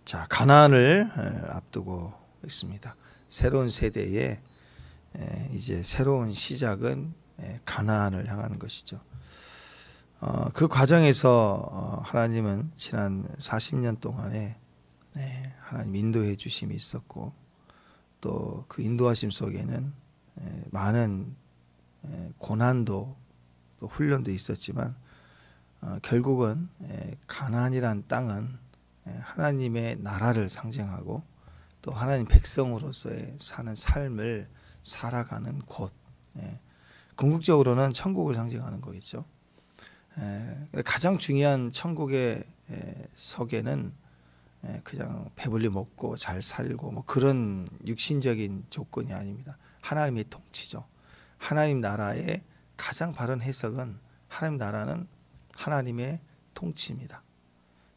자, 가나안을 앞두고 있습니다. 새로운 세대에 이제 새로운 시작은 가나안을 향하는 것이죠. 그 과정에서 하나님은 지난 40년 동안에 하나님 인도해 주심이 있었고, 또 그 인도하심 속에는 많은 고난도 또 훈련도 있었지만, 결국은 가나안이란 땅은 하나님의 나라를 상징하고 또 하나님 백성으로서의 사는 삶을 살아가는 곳, 궁극적으로는 천국을 상징하는 거겠죠. 가장 중요한 천국의 석에는 그냥 배불리 먹고 잘 살고 뭐 그런 육신적인 조건이 아닙니다. 하나님의 통치죠. 하나님 나라의 가장 바른 해석은, 하나님 나라는 하나님의 통치입니다.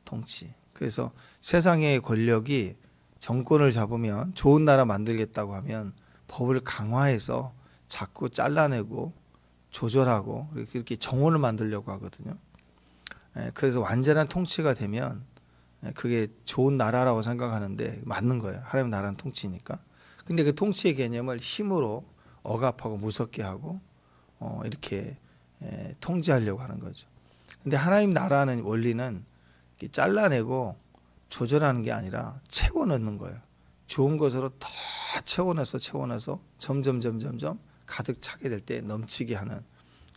통치. 그래서 세상의 권력이 정권을 잡으면, 좋은 나라 만들겠다고 하면 법을 강화해서 자꾸 잘라내고 조절하고 이렇게 정원을 만들려고 하거든요. 그래서 완전한 통치가 되면 그게 좋은 나라라고 생각하는데 맞는 거예요. 하나님 나라는 통치니까. 근데 그 통치의 개념을 힘으로 억압하고 무섭게 하고 이렇게 통제하려고 하는 거죠. 근데 하나님 나라는 원리는 잘라내고 조절하는 게 아니라 채워 넣는 거예요. 좋은 것으로 더 채워넣어서 점점 가득 차게 될 때 넘치게 하는,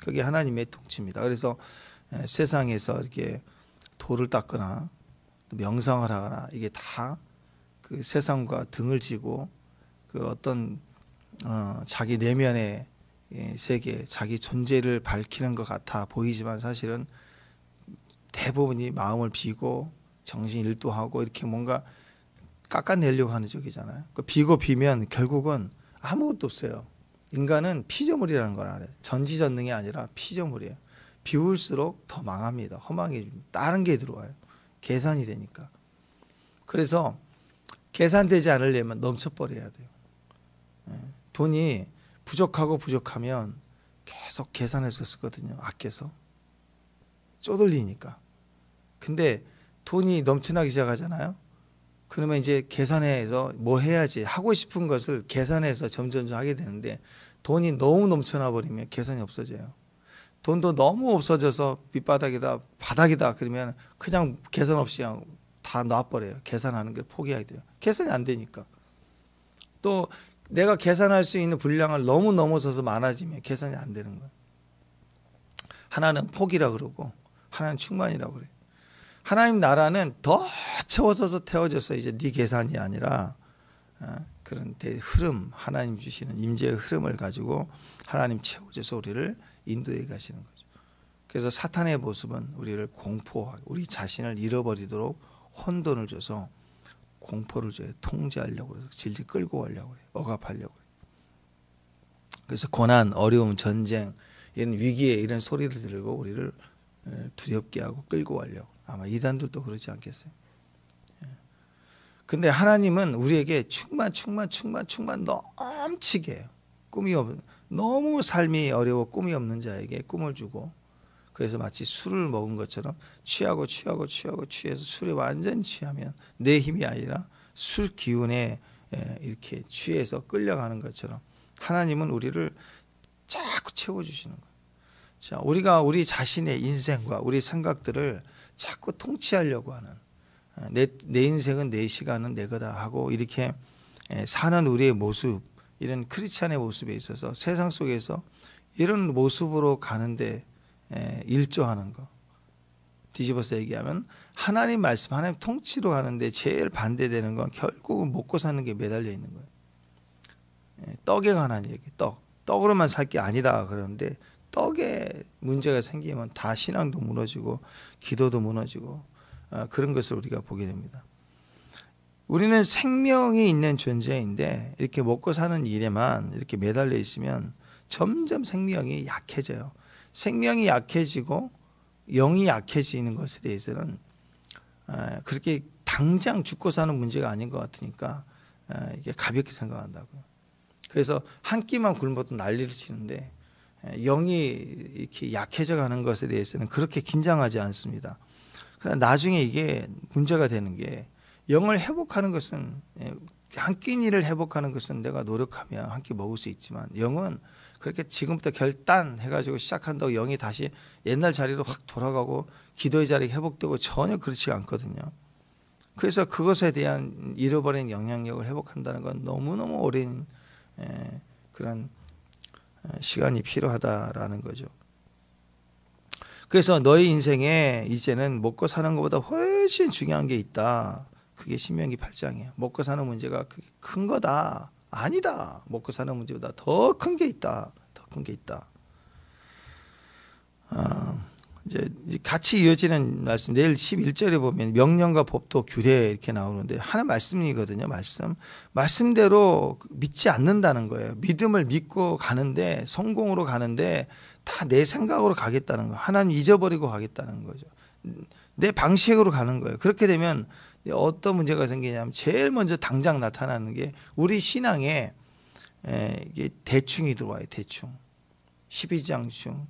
그게 하나님의 통치입니다. 그래서 세상에서 이렇게 돌을 닦거나 명상을 하거나 이게 다 그 세상과 등을 지고 그 어떤 자기 내면의 세계, 자기 존재를 밝히는 것 같아 보이지만 사실은 대부분이 마음을 비고 정신 일도하고 이렇게 뭔가 깎아내려고 하는 쪽이잖아요. 그 비고 비면 결국은 아무것도 없어요. 인간은 피조물이라는 걸 알아요. 전지전능이 아니라 피조물이에요. 비울수록 더 망합니다. 허망이 다른 게 들어와요. 계산이 되니까. 그래서 계산되지 않으려면 넘쳐버려야 돼요. 돈이 부족하면 계속 계산해서 쓰거든요. 아껴서. 쪼들리니까. 근데 돈이 넘쳐나기 시작하잖아요. 그러면 이제 계산해서 뭐 해야지 하고 싶은 것을 계산해서 점점 하게 되는데, 돈이 너무 넘쳐나 버리면 계산이 없어져요. 돈도 너무 없어져서 밑바닥이다 바닥이다 그러면 그냥 계산 없이 그냥 다 놔버려요. 계산하는 걸 포기하게 돼요. 계산이 안 되니까. 또 내가 계산할 수 있는 분량을 너무 넘어서서 많아지면 계산이 안 되는 거예요. 하나는 포기라 그러고 하나는 충만이라고 그래요. 하나님 나라는 더 채워져서 태워져서 이제 네 계산이 아니라 그런 대 흐름, 하나님 주시는 임재의 흐름을 가지고 하나님 채워져서 우리를 인도해 가시는 거죠. 그래서 사탄의 모습은 우리를 공포하고 우리 자신을 잃어버리도록 혼돈을 줘서 공포를 줘요. 통제하려고 해서 질질 끌고 가려고 그래요. 억압하려고 그래요. 그래서 고난, 어려움, 전쟁 이런 위기에 이런 소리를 들고 우리를 두렵게 하고 끌고 가려고. 아마 이단들도 그러지 않겠어요. 근데 하나님은 우리에게 충만 넘치게 해요. 꿈이 없는, 너무 삶이 어려워 꿈이 없는 자에게 꿈을 주고, 그래서 마치 술을 먹은 것처럼 취해서 술에 완전히 취하면 내 힘이 아니라 술 기운에 이렇게 취해서 끌려가는 것처럼 하나님은 우리를 자꾸 채워주시는 거예요. 자, 우리가 우리 자신의 인생과 우리 생각들을 자꾸 통치하려고 하는, 내 인생은 내 시간은 내 거다 하고 이렇게 사는 우리의 모습, 이런 크리스찬의 모습에 있어서 세상 속에서 이런 모습으로 가는데 일조하는 거, 뒤집어서 얘기하면 하나님 말씀, 하나님 통치로 가는데 제일 반대되는 건 결국은 먹고 사는 게 매달려 있는 거예요. 떡에 관한 얘기, 떡으로만 살 게 아니다 그러는데, 떡에 문제가 생기면 다 신앙도 무너지고 기도도 무너지고 그런 것을 우리가 보게 됩니다. 우리는 생명이 있는 존재인데 이렇게 먹고 사는 일에만 이렇게 매달려 있으면 점점 생명이 약해져요. 생명이 약해지고 영이 약해지는 것에 대해서는 그렇게 당장 죽고 사는 문제가 아닌 것 같으니까 이게 가볍게 생각한다고요. 그래서 한 끼만 굶어도 난리를 치는데 영이 이렇게 약해져 가는 것에 대해서는 그렇게 긴장하지 않습니다. 그러나 나중에 이게 문제가 되는 게 영을 회복하는 것은 한 끼니를 회복하는 것은 내가 노력하면 한 끼 먹을 수 있지만 영은 그렇게 지금부터 결단해가지고 시작한다고 영이 다시 옛날 자리로 확 돌아가고 기도의 자리가 회복되고 전혀 그렇지가 않거든요. 그래서 그것에 대한 잃어버린 영향력을 회복한다는 건 너무너무 오랜 그런 시간이 필요하다라는 거죠. 그래서 너희 인생에 이제는 먹고 사는 것보다 훨씬 중요한 게 있다. 그게 신명기 8장이에요. 먹고 사는 문제가 그게 큰 거다. 아니다. 먹고 사는 문제보다 더 큰 게 있다. 더 큰 게 있다. 이제 같이 이어지는 말씀, 내일 11절에 보면 명령과 법도 규례 이렇게 나오는데 하나 말씀이거든요. 말씀대로 믿지 않는다는 거예요. 믿음을 믿고 가는데, 성공으로 가는데 다 내 생각으로 가겠다는 거. 하나님 잊어버리고 가겠다는 거죠. 내 방식으로 가는 거예요. 그렇게 되면 어떤 문제가 생기냐면 제일 먼저 당장 나타나는 게 우리 신앙에 이게 대충이 들어와요. 대충. 12장충.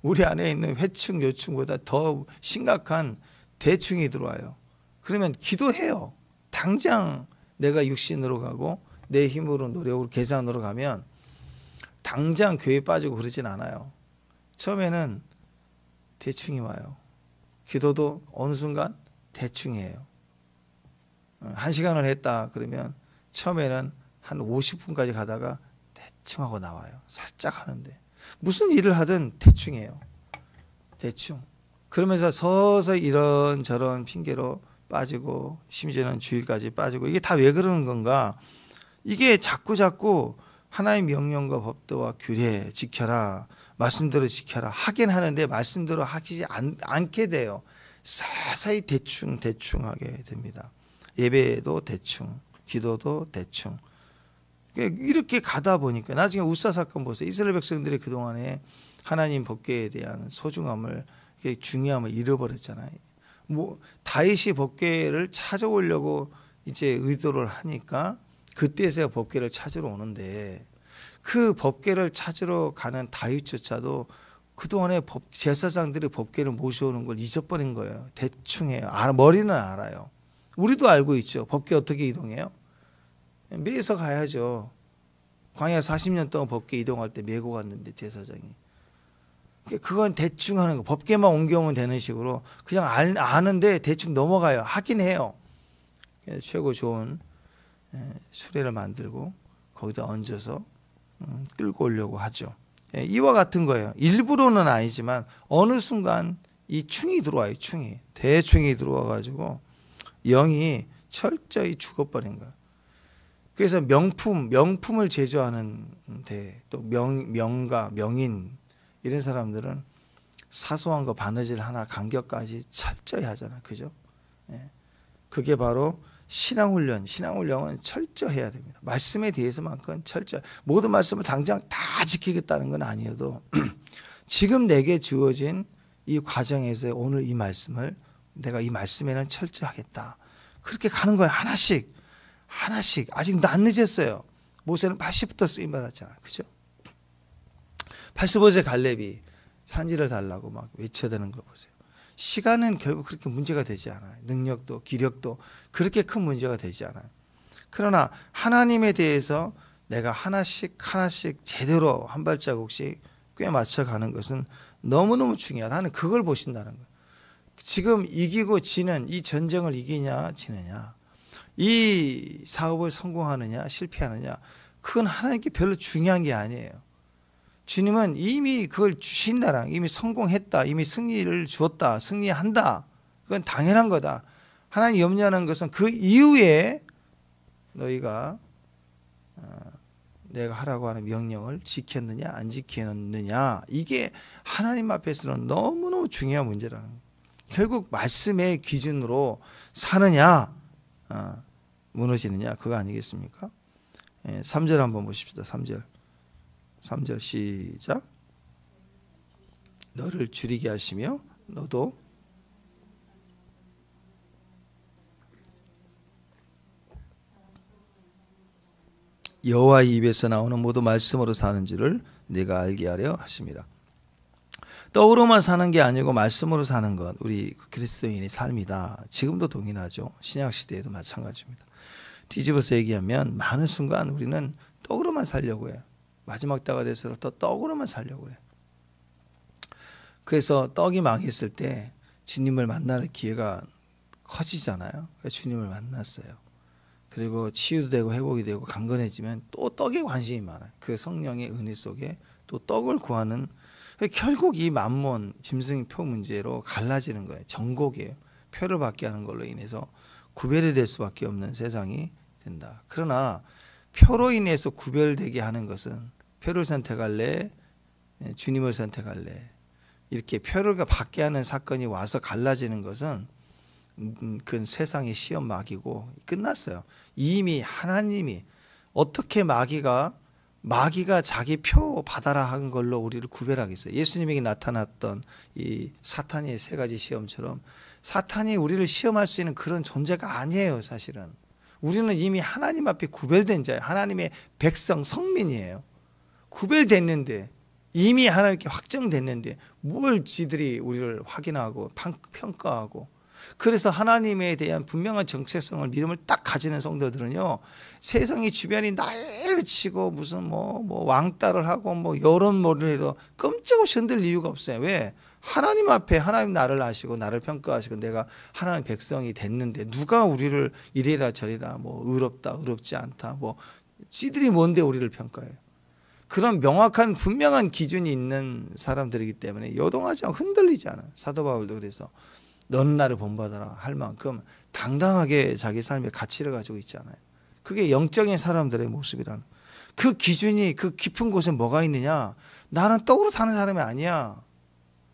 우리 안에 있는 회충, 요충보다 더 심각한 대충이 들어와요. 그러면 기도해요. 당장 내가 육신으로 가고 내 힘으로 노력으로 계산으로 가면 당장 교회 빠지고 그러진 않아요. 처음에는 대충이 와요. 기도도 어느 순간 대충이에요. 1시간을 했다 그러면 처음에는 한 50분까지 가다가 대충 하고 나와요. 살짝 하는데. 무슨 일을 하든 대충이에요. 대충. 그러면서 서서히 이런저런 핑계로 빠지고 심지어는 주일까지 빠지고 이게 다 왜 그러는 건가? 이게 자꾸 하나의 명령과 법도와 규례 지켜라. 말씀대로 지켜라. 하긴 하는데 말씀대로 하지 않게 돼요. 서서히 대충 하게 됩니다. 예배도 대충, 기도도 대충. 이렇게 가다 보니까 나중에 우사 사건 보세요. 이스라엘 백성들이 그동안에 하나님 법궤에 대한 소중함을, 중요함을 잃어버렸잖아요. 다윗이 법궤를 찾아오려고 이제 의도를 하니까 그때서야 법궤를 찾으러 오는데 그 법궤를 찾으러 가는 다윗조차도 그동안에 제사장들이 법궤를 모셔오는 걸 잊어버린 거예요. 대충 해요. 머리는 알아요. 우리도 알고 있죠. 법궤 어떻게 이동해요? 매서 가야죠. 광야 40년 동안 법궤 이동할 때 메고 갔는데 제사장이. 그건 대충 하는 거. 법궤만 옮겨오면 되는 식으로 그냥 아는데 대충 넘어가요. 하긴 해요. 최고 좋은 수레를 만들고 거기다 얹어서 끌고 오려고 하죠. 이와 같은 거예요. 일부러는 아니지만 어느 순간 이 충이 들어와요. 대충이 들어와가지고 영이 철저히 죽어버린 거예요. 그래서 명품을 제조하는데 또 명가, 명인 이런 사람들은 사소한 거 바느질 하나 간격까지 철저히 하잖아요. 그죠? 그게 바로 신앙훈련은 철저해야 됩니다. 말씀에 대해서만큼 모든 말씀을 당장 다 지키겠다는 건 아니어도 지금 내게 주어진 이 과정에서 오늘 이 말씀을 내가 이 말씀에는 철저하겠다. 그렇게 가는 거예요. 하나씩 아직 안 늦었어요. 모세는 80부터 쓰임 받았잖아요. 그죠? 85세 갈렙이 산지를 달라고 막 외쳐대는 거 보세요. 시간은 결국 그렇게 문제가 되지 않아요. 능력도 기력도 그렇게 큰 문제가 되지 않아요. 그러나 하나님에 대해서 내가 하나씩 제대로 한 발자국씩 꽤 맞춰가는 것은 너무너무 중요하다. 하나님 그걸 보신다는 거예요. 지금 이기고 지는 이 전쟁을 이기냐 지느냐, 이 사업을 성공하느냐 실패하느냐, 그건 하나님께 별로 중요한 게 아니에요. 주님은 이미 그걸 주신다랑 이미 성공했다, 이미 승리를 주었다, 승리한다, 그건 당연한 거다. 하나님 염려하는 것은 그 이후에 너희가 내가 하라고 하는 명령을 지켰느냐 안 지켰느냐, 이게 하나님 앞에서는 너무너무 중요한 문제라는 거예요. 결국 말씀의 기준으로 사느냐 무너지느냐 그거 아니겠습니까? 3절 한번 보십시다. 3절 시작. 너를 줄이게 하시며 너도 여호와의 입에서 나오는 모든 말씀으로 사는 줄을 네가 알게 하려 하십니다. 떡으로만 사는 게 아니고 말씀으로 사는 것, 우리 그리스도인의 삶이다. 지금도 동일하죠. 신약 시대에도 마찬가지입니다. 뒤집어서 얘기하면 많은 순간 우리는 떡으로만 살려고 해요. 마지막 때가 될수록 또 떡으로만 살려고 해요. 그래서 떡이 망했을 때 주님을 만나는 기회가 커지잖아요. 그래서 주님을 만났어요. 그리고 치유도 되고 회복이 되고 강건해지면 또 떡에 관심이 많아요. 그 성령의 은혜 속에 또 떡을 구하는, 결국 이 만몬 짐승표 문제로 갈라지는 거예요. 정곡이에요. 표를 받게 하는 걸로 인해서 구별이 될 수밖에 없는 세상이 된다. 그러나 표로 인해서 구별되게 하는 것은 표를 선택할래, 주님을 선택할래, 이렇게 표를 받게 하는 사건이 와서 갈라지는 것은 그건 세상의 시험 마귀고 끝났어요. 이미 하나님이 어떻게 마귀가 자기 표 받아라 한 걸로 우리를 구별하겠어요. 예수님에게 나타났던 이 사탄의 세 가지 시험처럼 사탄이 우리를 시험할 수 있는 그런 존재가 아니에요. 사실은 우리는 이미 하나님 앞에 구별된 자예요. 하나님의 백성, 성민이에요. 구별됐는데, 이미 하나님께 확정됐는데 뭘 지들이 우리를 확인하고 평가하고. 그래서 하나님에 대한 분명한 정체성을, 믿음을 딱 가지는 성도들은요, 세상이 주변이 난리치고 무슨 뭐 왕따를 하고 뭐 여론몰이를 해도 끔찍없이 흔들 이유가 없어요. 왜? 하나님 앞에 하나님 나를 아시고 나를 평가하시고 내가 하나님 백성이 됐는데 누가 우리를 이래라 저래라 뭐 의롭다 의롭지 않다 뭐 지들이 뭔데 우리를 평가해요. 그런 명확한 분명한 기준이 있는 사람들이기 때문에 요동하지 않고 흔들리지 않아요. 사도 바울도 그래서 너는 나를 본받아라 할 만큼 당당하게 자기 삶의 가치를 가지고 있잖아요. 그게 영적인 사람들의 모습이라는. 그 기준이 그 깊은 곳에 뭐가 있느냐. 나는 떡으로 사는 사람이 아니야.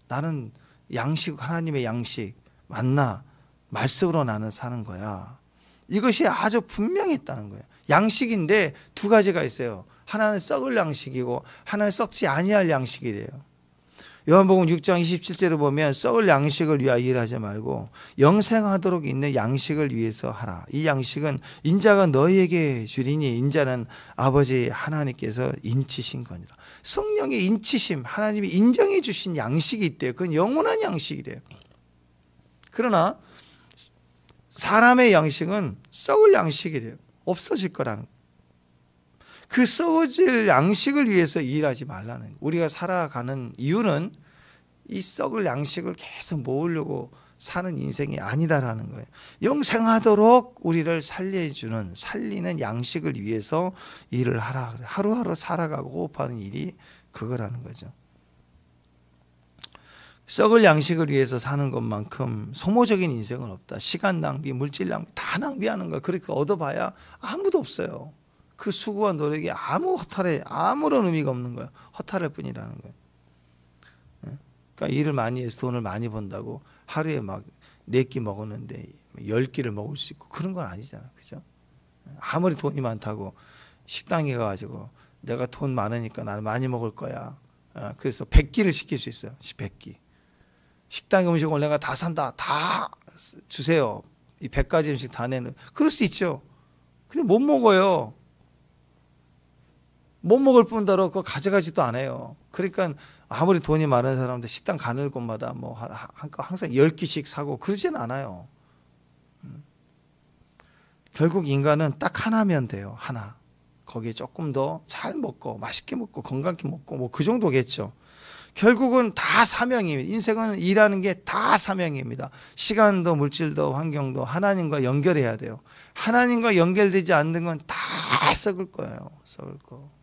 나는 양식, 하나님의 양식 만나 말씀으로 나는 사는 거야. 이것이 아주 분명했다는 거예요. 양식인데 두 가지가 있어요. 하나는 썩을 양식이고 하나는 썩지 아니할 양식이래요. 요한복음 6장 27절을 보면 썩을 양식을 위하여 일하지 말고 영생하도록 있는 양식을 위해서 하라. 이 양식은 인자가 너희에게 주리니 인자는 아버지 하나님께서 인치신 거니라. 성령의 인치심, 하나님이 인정해 주신 양식이 있대요. 그건 영원한 양식이래요. 그러나 사람의 양식은 썩을 양식이래요. 없어질 거라는. 그 썩어질 양식을 위해서 일하지 말라는 거예요. 우리가 살아가는 이유는 이 썩을 양식을 계속 모으려고 사는 인생이 아니다라는 거예요. 영생하도록 우리를 살리는 양식을 위해서 일을 하라. 하루하루 살아가고 호흡하는 일이 그거라는 거죠. 썩을 양식을 위해서 사는 것만큼 소모적인 인생은 없다. 시간 낭비, 물질 낭비 다 낭비하는 거예요. 그렇게 얻어봐야 아무도 없어요. 그 수고와 노력이 아무런 의미가 없는 거예요. 허탈할 뿐이라는 거예요. 그러니까 일을 많이 해서 돈을 많이 번다고 하루에 막 4끼 먹었는데 10끼를 먹을 수 있고 그런 건 아니잖아. 그죠? 아무리 돈이 많다고 식당에 가가지고 내가 돈 많으니까 나는 많이 먹을 거야. 그래서 100끼를 시킬 수 있어요. 100끼. 식당 음식을 내가 다 산다. 다 주세요. 이 100가지 음식 다 내는. 그럴 수 있죠. 근데 못 먹어요. 못 먹을 뿐더러 그거 가져가지도 않아요. 그러니까 아무리 돈이 많은 사람들 식당 가는 곳마다 뭐 항상 10끼씩 사고 그러진 않아요. 결국 인간은 딱 하나면 돼요. 하나. 거기에 조금 더 잘 먹고 맛있게 먹고 건강하게 먹고 뭐 그 정도겠죠. 결국은 다 사명입니다. 인생은 일하는 게 다 사명입니다. 시간도 물질도 환경도 하나님과 연결해야 돼요. 하나님과 연결되지 않는 건 다 썩을 거예요. 썩을 거.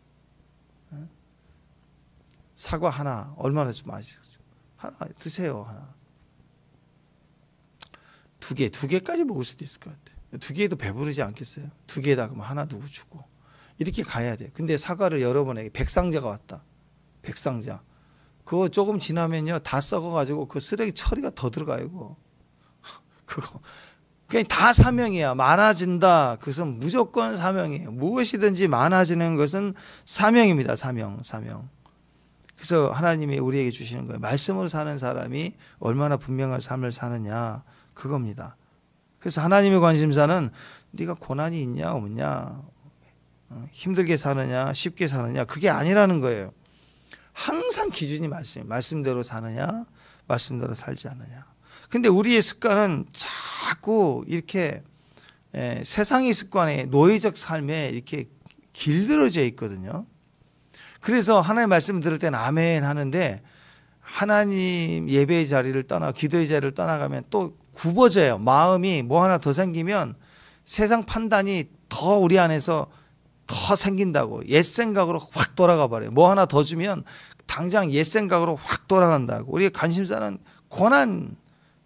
사과 하나 얼마나 좀 맛있죠. 하나 드세요. 하나. 두 개까지 먹을 수도 있을 것 같아요. 2개도 배부르지 않겠어요? 2개에다 그러면 하나 누구 주고 이렇게 가야 돼요. 근데 사과를 여러분에게 백상자가 왔다. 백상자. 그거 조금 지나면요 다 썩어가지고 그 쓰레기 처리가 더 들어가요. 그거 그냥 다 사명이야. 많아진다. 그것은 무조건 사명이에요. 무엇이든지 많아지는 것은 사명입니다. 사명. 그래서 하나님이 우리에게 주시는 거예요. 말씀으로 사는 사람이 얼마나 분명한 삶을 사느냐 그겁니다. 그래서 하나님의 관심사는 네가 고난이 있냐 없냐 힘들게 사느냐 쉽게 사느냐 그게 아니라는 거예요. 항상 기준이 말씀이에요. 말씀대로 사느냐, 말씀대로 살지 않느냐. 근데 우리의 습관은 자꾸 이렇게 세상의 습관에, 노예적 삶에 이렇게 길들어져 있거든요. 그래서 하나님의 말씀 들을 때는 아멘 하는데 하나님 예배의 자리를 떠나, 기도의 자리를 떠나가면 또 굽어져요. 마음이 뭐 하나 더 생기면 세상 판단이 더 우리 안에서 더 생긴다고, 옛 생각으로 확 돌아가 버려요. 뭐 하나 더 주면 당장 옛 생각으로 확 돌아간다고. 우리의 관심사는 고난,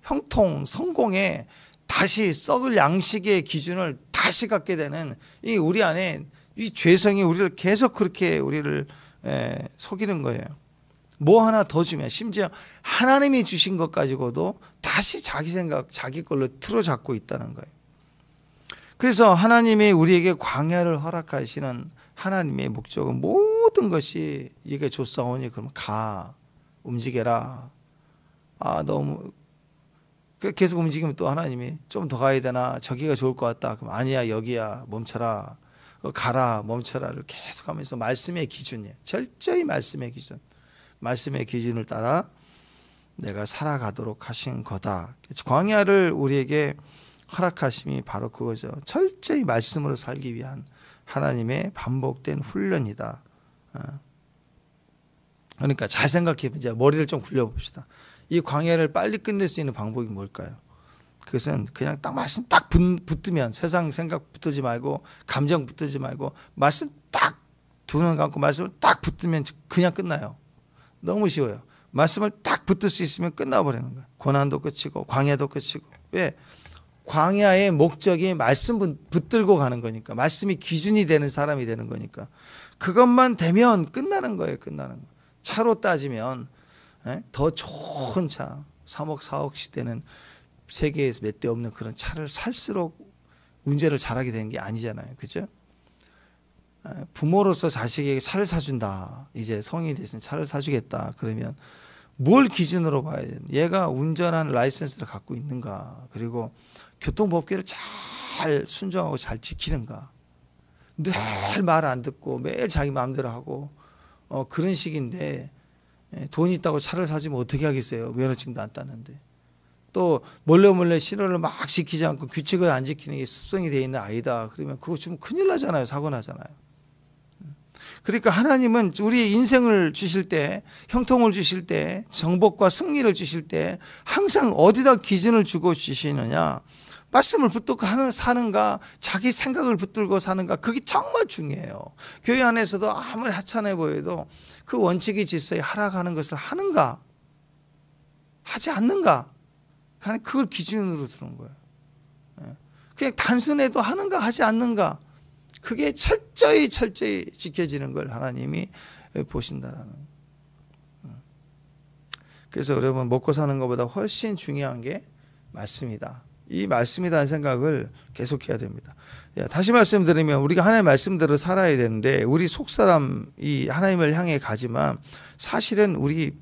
형통, 성공에 다시 썩을 양식의 기준을 다시 갖게 되는, 이 우리 안에 이 죄성이 우리를 계속 그렇게 우리를 속이는 거예요. 뭐 하나 더 주면, 심지어 하나님이 주신 것 가지고도 다시 자기 생각, 자기 걸로 틀어잡고 있다는 거예요. 그래서 하나님이 우리에게 광야를 허락하시는 하나님의 목적은 모든 것이 이게 좋사오니 그러면 가, 움직여라. 너무 계속 움직이면 또 하나님이 좀 더 가야 되나, 저기가 좋을 것 같다. 그럼 아니야, 여기야, 멈춰라. 가라, 멈춰라를 계속하면서 말씀의 기준이에요. 철저히 말씀의 기준. 말씀의 기준을 따라 내가 살아가도록 하신 거다. 광야를 우리에게 허락하심이 바로 그거죠. 철저히 말씀으로 살기 위한 하나님의 반복된 훈련이다. 그러니까 잘 생각해 보자. 머리를 좀 굴려봅시다. 이 광야를 빨리 끝낼 수 있는 방법이 뭘까요? 그것은 그냥 딱 말씀 딱 붙으면, 세상 생각 붙들지 말고, 감정 붙들지 말고, 말씀 딱 두 눈 감고 말씀을 딱 붙으면 그냥 끝나요. 너무 쉬워요. 말씀을 딱 붙들 수 있으면 끝나버리는 거예요. 고난도 끝이고 광야도 끝이고. 왜? 광야의 목적이 말씀 붙들고 가는 거니까. 말씀이 기준이 되는 사람이 되는 거니까. 그것만 되면 끝나는 거예요. 끝나는 거. 차로 따지면 더 좋은 차, 3억 4억 시대는 세계에서 몇 대 없는 그런 차를 살수록 운전을 잘하게 되는 게 아니잖아요. 그죠? 부모로서 자식에게 차를 사준다. 이제 성인이 됐으니 차를 사주겠다. 그러면 뭘 기준으로 봐야 되는? 얘가 운전하는 라이센스를 갖고 있는가? 그리고 교통법규를 잘 순종하고 잘 지키는가? 늘 말 안 듣고 매일 자기 마음대로 하고 그런 식인데, 돈 있다고 차를 사주면 어떻게 하겠어요? 면허증도 안 땄는데. 또 몰래 신호를 막 지키지 않고 규칙을 안 지키는 게 습성이 되어 있는 아이다. 그러면 그거 주면 큰일 나잖아요. 사고 나잖아요. 그러니까 하나님은 우리 인생을 주실 때, 형통을 주실 때, 정복과 승리를 주실 때 항상 어디다 기준을 주고 주시느냐, 말씀을 붙들고 사는가, 자기 생각을 붙들고 사는가, 그게 정말 중요해요. 교회 안에서도 아무리 하찮아 보여도 그 원칙의 질서에 하락하는 것을 하는가, 하지 않는가, 그걸 기준으로 두는 거예요. 그냥 단순해도 하는가 하지 않는가, 그게 철저히 지켜지는 걸 하나님이 보신다라는. 그래서 여러분, 먹고 사는 것보다 훨씬 중요한 게 말씀이다. 이 말씀이라는 생각을 계속해야 됩니다. 다시 말씀드리면 우리가 하나님의 말씀대로 살아야 되는데, 우리 속사람이 하나님을 향해 가지만 사실은 우리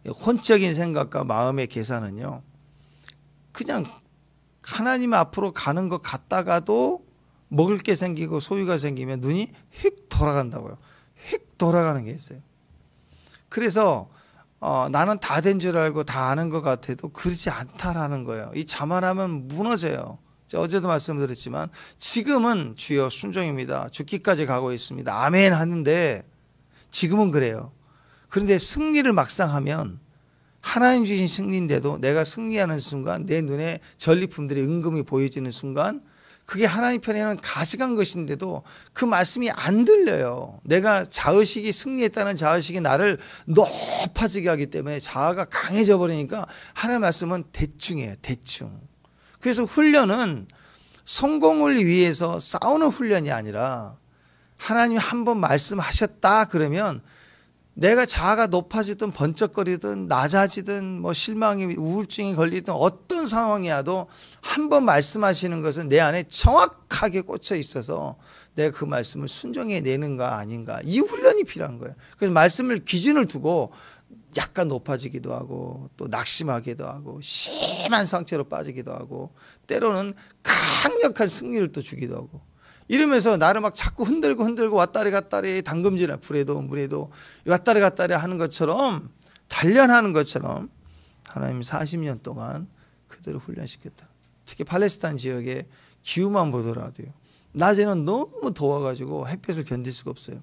혼적인 생각과 마음의 계산은요, 그냥 하나님 앞으로 가는 것 같다가도 먹을 게 생기고 소유가 생기면 눈이 휙 돌아간다고요. 휙 돌아가는 게 있어요. 그래서 나는 다 된 줄 알고 다 아는 것 같아도 그렇지 않다라는 거예요. 이 자만하면 무너져요. 어제도 말씀드렸지만 지금은 주여 순종입니다. 죽기까지 가고 있습니다. 아멘 하는데 지금은 그래요. 그런데 승리를 막상 하면, 하나님 주신 승리인데도 내가 승리하는 순간, 내 눈에 전리품들이 은금이 보여지는 순간, 그게 하나님 편에는 가시간 것인데도 그 말씀이 안 들려요. 내가 자의식이, 승리했다는 자의식이 나를 높아지게 하기 때문에 자아가 강해져 버리니까 하나님 말씀은 대충이에요. 대충. 그래서 훈련은 성공을 위해서 싸우는 훈련이 아니라, 하나님이 한번 말씀하셨다 그러면 내가 자아가 높아지든 번쩍거리든 낮아지든 실망이, 우울증이 걸리든 어떤 상황이라도 한번 말씀하시는 것은 내 안에 정확하게 꽂혀 있어서 내가 그 말씀을 순종해내는가 아닌가, 이 훈련이 필요한 거예요. 그래서 말씀을 기준을 두고 약간 높아지기도 하고, 또 낙심하기도 하고, 심한 상처로 빠지기도 하고, 때로는 강력한 승리를 또 주기도 하고, 이러면서 나를 막 자꾸 흔들고 왔다리 갔다리 당금질 불에도 물에도 왔다리 갔다리 하는 것처럼 단련하는 것처럼 하나님이 40년 동안 그대로 훈련시켰다. 특히 팔레스타인 지역의 기후만 보더라도요. 낮에는 너무 더워가지고 햇볕을 견딜 수가 없어요.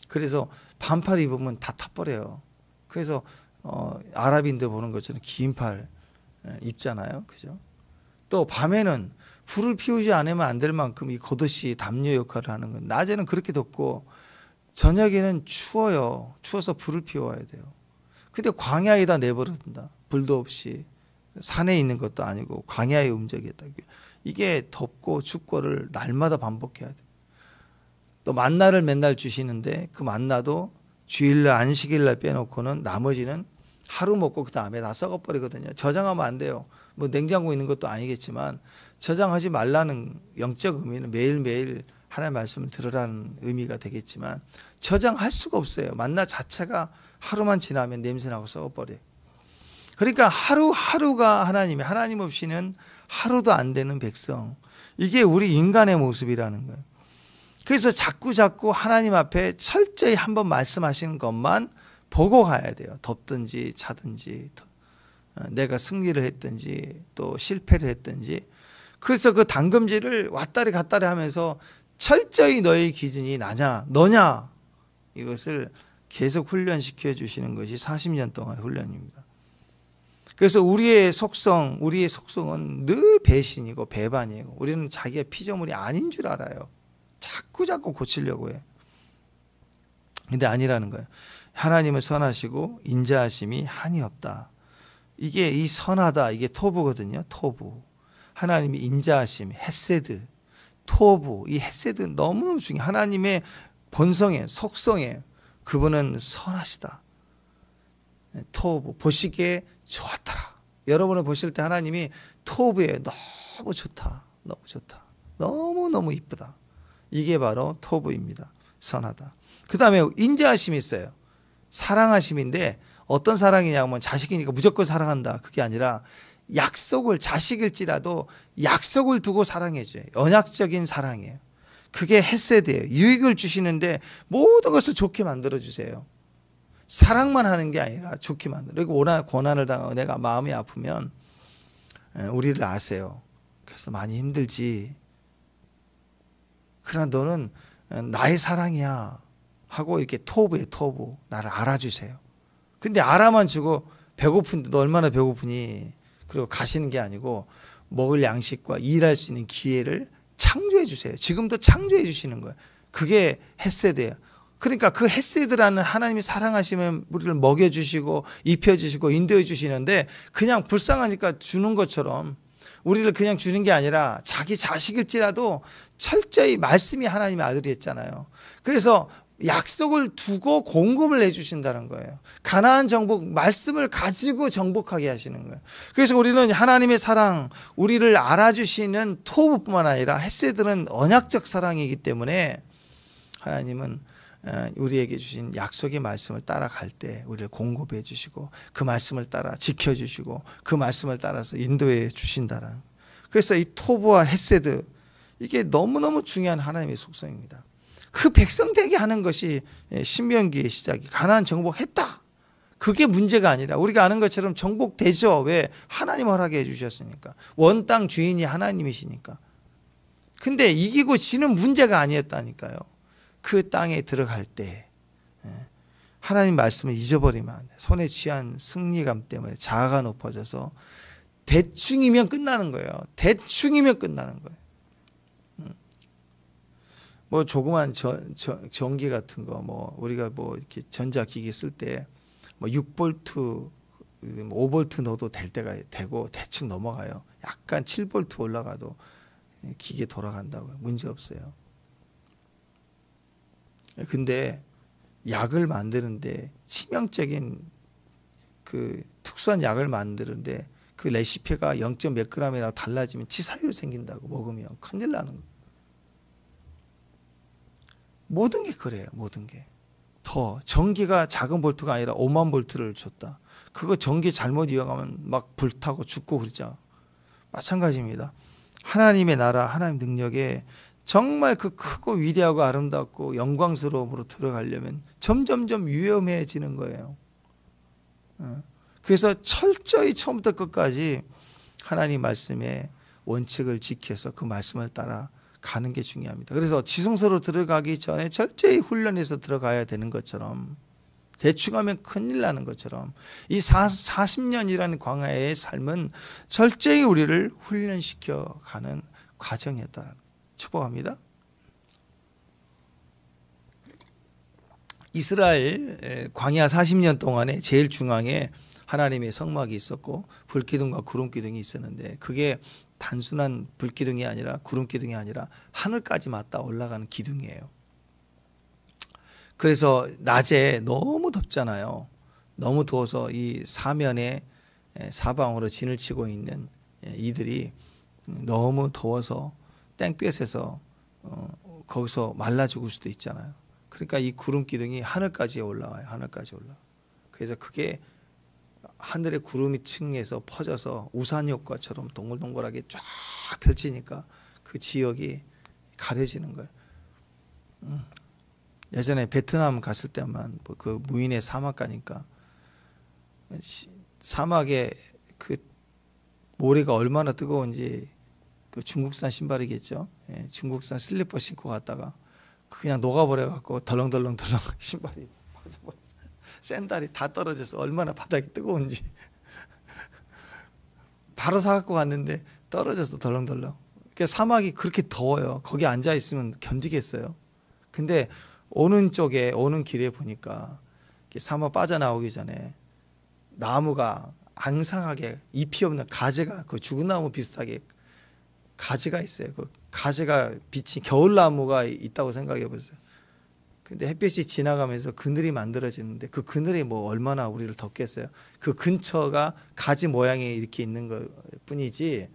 그래서 반팔 입으면 다 타버려요. 그래서 아랍인들 보는 것처럼 긴 팔 입잖아요. 그죠? 또 밤에는 불을 피우지 않으면 안 될 만큼 이 겉옷이 담요 역할을 하는 건, 낮에는 그렇게 덥고 저녁에는 추워요. 추워서 불을 피워야 돼요. 근데 광야에다 내버려둔다. 불도 없이. 산에 있는 것도 아니고 광야의 움직이다. 이게 덥고 춥고를 날마다 반복해야 돼. 또 만나를 맨날 주시는데 그 만나도 주일날 안식일날 빼놓고는 나머지는 하루 먹고 그 다음에 다 썩어버리거든요. 저장하면 안 돼요. 뭐 냉장고에 있는 것도 아니겠지만 저장하지 말라는 영적 의미는 매일매일 하나님의 말씀을 들으라는 의미가 되겠지만 저장할 수가 없어요. 만나 자체가 하루만 지나면 냄새나고 썩어버려요. 그러니까 하루하루가 하나님 없이는 하루도 안 되는 백성. 이게 우리 인간의 모습이라는 거예요. 그래서 자꾸 하나님 앞에 철저히 한번 말씀하시는 것만 보고 가야 돼요. 덥든지 차든지 내가 승리를 했든지 또 실패를 했든지. 그래서 그 당금질을 왔다리 갔다리 하면서 철저히 너의 기준이 나냐 너냐 이것을 계속 훈련시켜 주시는 것이 40년 동안 훈련입니다. 그래서 우리의 속성은 늘 배신이고 배반이에요. 우리는 자기의 피조물이 아닌 줄 알아요. 자꾸 고치려고 해요. 근데 아니라는 거예요. 하나님은 선하시고 인자하심이 한이 없다. 이게 이 선하다, 이게 토부거든요. 토부. 하나님이 인자하심, 헤세드, 토부. 이 헤세드 너무너무 중요해요. 하나님의 본성에, 속성에 그분은 선하시다. 토부, 보시기에 좋았더라. 여러분을 보실 때 하나님이 토부에 너무 좋다. 너무 좋다. 너무너무 이쁘다. 이게 바로 토부입니다. 선하다. 그 다음에 인자하심이 있어요. 사랑하심인데 어떤 사랑이냐면 자식이니까 무조건 사랑한다. 그게 아니라 약속을, 자식일지라도 약속을 두고 사랑해줘요. 언약적인 사랑이에요. 그게 헤세드예요. 유익을 주시는데 모든 것을 좋게 만들어주세요. 사랑만 하는 게 아니라 좋게 만들어. 그리고 고난을 당하고 내가 마음이 아프면 우리를 아세요. 그래서 많이 힘들지. 그러나 너는 나의 사랑이야 하고 이렇게 토부에 토부. 나를 알아주세요. 근데 알아만 주고 배고픈데 너 얼마나 배고프니? 그리고 가시는 게 아니고 먹을 양식과 일할 수 있는 기회를 창조해 주세요. 지금도 창조해 주시는 거예요. 그게 헤세드예요. 그러니까 그 헤세드라는 하나님이 사랑하시면 우리를 먹여주시고 입혀주시고 인도해 주시는데 그냥 불쌍하니까 주는 것처럼 우리를 그냥 주는 게 아니라 자기 자식일지라도 철저히 말씀이 하나님의 아들이었잖아요. 그래서 약속을 두고 공급을 해주신다는 거예요. 가나안 정복, 말씀을 가지고 정복하게 하시는 거예요. 그래서 우리는 하나님의 사랑, 우리를 알아주시는 토부뿐만 아니라 헤세드는 언약적 사랑이기 때문에 하나님은 우리에게 주신 약속의 말씀을 따라갈 때 우리를 공급해 주시고 그 말씀을 따라 지켜주시고 그 말씀을 따라서 인도해 주신다는. 그래서 이 토부와 헤세드, 이게 너무너무 중요한 하나님의 속성입니다. 그 백성 되게 하는 것이 신명기의 시작이. 가나안 정복했다. 그게 문제가 아니라 우리가 아는 것처럼 정복되죠. 왜? 하나님 허락해 주셨으니까. 원 땅 주인이 하나님이시니까. 근데 이기고 지는 문제가 아니었다니까요. 그 땅에 들어갈 때 하나님 말씀을 잊어버리면 안 돼. 손에 쥐한 승리감 때문에 자아가 높아져서 대충이면 끝나는 거예요. 대충이면 끝나는 거예요. 뭐 조그만 전기 같은 거, 뭐 우리가 뭐 이렇게 전자기기 쓸 때 뭐 6볼트, 5볼트 넣어도 될 때가 되고 대충 넘어가요. 약간 7볼트 올라가도 기계 돌아간다고요. 문제 없어요. 근데 약을 만드는데 치명적인 그 특수한 약을 만드는데 그 레시피가 0. 몇 g이라도 달라지면 치사율 생긴다고. 먹으면 큰일 나는 거예요. 모든 게 그래요. 모든 게. 더 전기가 작은 볼트가 아니라 5만 볼트를 줬다. 그거 전기 잘못 이용하면 막 불타고 죽고 그러죠. 마찬가지입니다. 하나님의 나라, 하나님 능력에 정말 그 크고 위대하고 아름답고 영광스러움으로 들어가려면 점점점 위험해지는 거예요. 그래서 철저히 처음부터 끝까지 하나님 말씀의 원칙을 지켜서 그 말씀을 따라 가는 게 중요합니다. 그래서 지성소로 들어가기 전에 철저히 훈련해서 들어가야 되는 것처럼, 대충 하면 큰일 나는 것처럼, 이 40년이라는 광야의 삶은 철저히 우리를 훈련시켜 가는 과정이었다는 거. 축복합니다. 이스라엘 광야 40년 동안에 제일 중앙에 하나님의 성막이 있었고 불기둥과 구름기둥이 있었는데, 그게 단순한 불기둥이 아니라 구름기둥이 아니라 하늘까지 맞닿아 올라가는 기둥이에요. 그래서 낮에 너무 덥잖아요. 너무 더워서 이 사면에 사방으로 진을 치고 있는 이들이 너무 더워서 땡볕에서 거기서 말라 죽을 수도 있잖아요. 그러니까 이 구름기둥이 하늘까지 올라와요. 하늘까지 올라와. 그래서 그게 하늘의 구름이 층에서 퍼져서 우산 효과처럼 동글동글하게 쫙 펼치니까 그 지역이 가려지는 거예요. 예전에 베트남 갔을 때만 그 무인의 사막 가니까 사막에 그 모래가 얼마나 뜨거운지, 그 중국산 신발이겠죠. 예, 중국산 슬리퍼 신고 갔다가 그냥 녹아버려갖고 덜렁덜렁 신발이 빠져버렸어요. 샌들이 다 떨어져서 얼마나 바닥이 뜨거운지. 바로 사갖고 갔는데 떨어져서 덜렁덜렁. 그러니까 사막이 그렇게 더워요. 거기 앉아있으면 견디겠어요. 근데 오는 길에 보니까 사막 빠져나오기 전에 나무가 앙상하게 잎이 없는 가지가, 그 죽은 나무 비슷하게 가지가 있어요. 그 가지가 빛이 겨울나무가 있다고 생각해 보세요. 근데 햇빛이 지나가면서 그늘이 만들어지는데 그 그늘이 뭐 얼마나 우리를 덮겠어요. 그 근처가 가지 모양이 이렇게 있는 것 뿐이지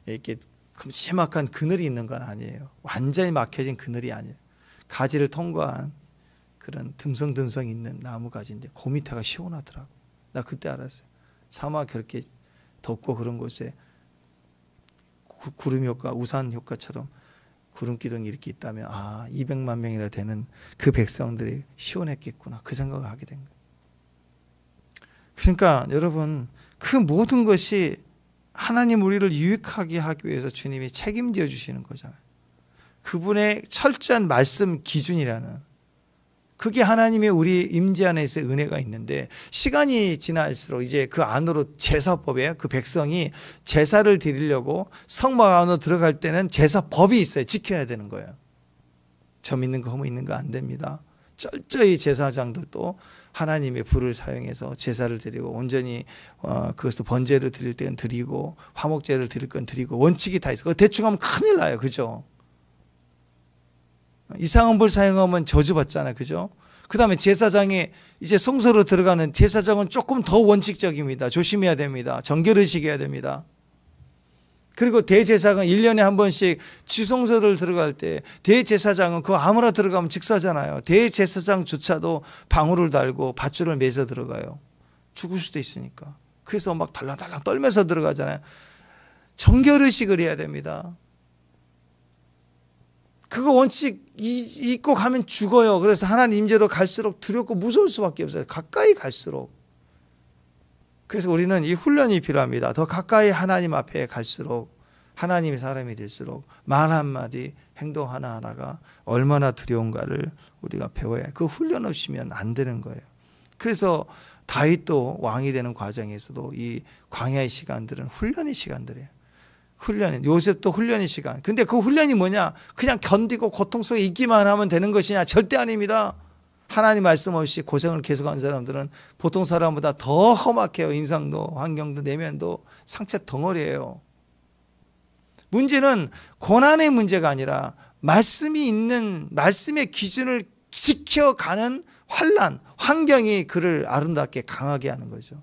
이렇게 큼지막한 그늘이 있는 건 아니에요. 완전히 막혀진 그늘이 아니에요. 가지를 통과한 그런 듬성듬성 있는 나무 가지인데 그 밑에가 시원하더라고. 나 그때 알았어요. 사막 그렇게 덥고 그런 곳에 구름 효과, 우산 효과처럼 구름기둥이 이렇게 있다면 200만 명이나 되는 그 백성들이 시원했겠구나, 그 생각을 하게 된 거예요. 그러니까 여러분, 그 모든 것이 하나님 우리를 유익하게 하기 위해서 주님이 책임져 주시는 거잖아요. 그분의 철저한 말씀 기준이라는, 그게 하나님의 우리 임재 안에서 은혜가 있는데, 시간이 지날수록 이제 그 안으로 제사법에 그 백성이 제사를 드리려고 성막 안으로 들어갈 때는 제사법이 있어요. 지켜야 되는 거예요. 점 있는 거 허무 있는 거 안 됩니다. 철저히 제사장들도 하나님의 불을 사용해서 제사를 드리고, 온전히 그것을 번제를 드릴 때는 드리고, 화목제를 드릴 건 드리고, 원칙이 다 있어요. 대충 하면 큰일 나요. 그죠? 이상한 불 사용하면 저주받잖아요. 그죠? 그 다음에 제사장이 이제 성소로 들어가는 제사장은 조금 더 원칙적입니다. 조심해야 됩니다. 정결의식 해야 됩니다. 그리고 대제사장은 1년에 한 번씩 지성소를 들어갈 때, 대제사장은 그거 아무나 들어가면 직사잖아요. 대제사장조차도 방울을 달고 밧줄을 매서 들어가요. 죽을 수도 있으니까. 그래서 막 달랑달랑 떨면서 들어가잖아요. 정결의식을 해야 됩니다. 그거 원칙 잊고 가면 죽어요. 그래서 하나님 임재로 갈수록 두렵고 무서울 수밖에 없어요. 가까이 갈수록. 그래서 우리는 이 훈련이 필요합니다. 더 가까이 하나님 앞에 갈수록, 하나님의 사람이 될수록 말 한마디, 행동 하나하나가 얼마나 두려운가를 우리가 배워야 해요. 그 훈련 없이면 안 되는 거예요. 그래서 다윗도 왕이 되는 과정에서도 이 광야의 시간들은 훈련의 시간들이에요. 요셉도 훈련의 시간. 근데 그 훈련이 뭐냐? 그냥 견디고 고통 속에 있기만 하면 되는 것이냐? 절대 아닙니다. 하나님 말씀 없이 고생을 계속한 사람들은 보통 사람보다 더 험악해요. 인상도, 환경도, 내면도 상처 덩어리예요. 문제는 고난의 문제가 아니라 말씀이 있는, 말씀의 기준을 지켜가는 환난, 환경이 그를 아름답게 강하게 하는 거죠.